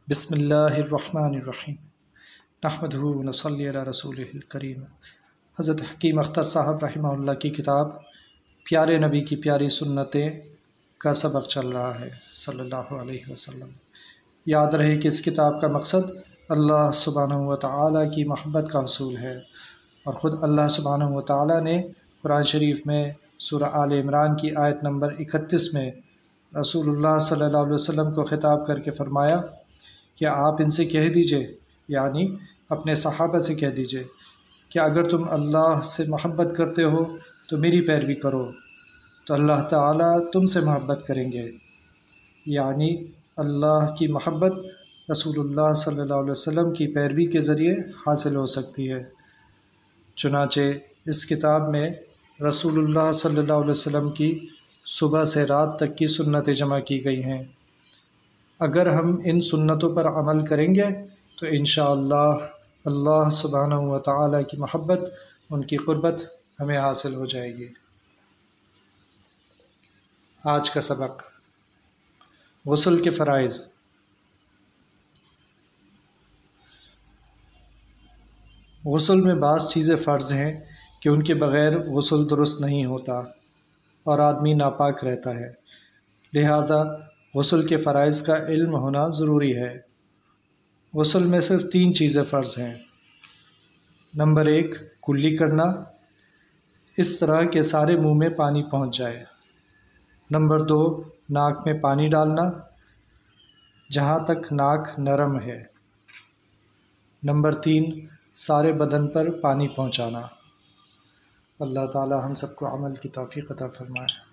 बिस्मिल्लाहिर्रहमानिर्रहीम नहमदुहु व नसल्ली अला रसूलिहिल करीम। हज़रत हकीम अख्तर साहब रहमहुल्लाह की किताब प्यारे नबी की प्यारी सुन्नतें का सबक चल रहा है सल्लल्लाहु अलैहि वसल्लम। याद रहे कि इस किताब का मकसद अल्लाह सुब्हानहु व तआला की महब्बत का हसूल है, और ख़ुद अल्लाह सुब्हानहु व तआला ने कुरान शरीफ में सूरह आल इमरान की आयत नंबर 31 में रसूलुल्लाह सल्लल्लाहु अलैहि वसल्लम को ख़िताब करके फ़रमाया कि आप इनसे कह दीजिए, यानी अपने सहाबा से कह दीजिए कि अगर तुम अल्लाह से मोहब्बत करते हो तो मेरी पैरवी करो, तो अल्लाह ताला तुमसे मोहब्बत करेंगे। यानी अल्लाह की मोहब्बत रसूलुल्लाह सल्लल्लाहु अलैहि वसल्लम की पैरवी के ज़रिए हासिल हो सकती है। चुनाचे इस किताब में रसूलुल्लाह सल्लल्लाहु अलैहि वसल्लम की सुबह से रात तक की सुन्नतें जमा की गई हैं। अगर हम इन सुन्नतों पर अमल करेंगे तो इंशाअल्लाह अल्लाह सुब्हानहु व तआला की महब्बत, उनकी क़ुर्बत हमें हासिल हो जाएगी। आज का सबक गुस्ल के फ़राइज़। गुस्ल में बाज़ चीज़ें फ़र्ज़ हैं कि उनके बग़ैर गुस्ल दुरुस्त नहीं होता और आदमी नापाक रहता है, लिहाजा गुस्ल के फ़राइज़ का इल्म होना ज़रूरी है। गुस्ल में सिर्फ़ 3 चीज़ें फ़र्ज़ हैं। नंबर 1, कुल्ली करना, इस तरह के सारे मुंह में पानी पहुंच जाए। नंबर 2, नाक में पानी डालना जहां तक नाक नरम है। नंबर 3, सारे बदन पर पानी पहुंचाना। अल्लाह ताला हम सबको अमल की तौफ़ीक़ अता फ़रमाए।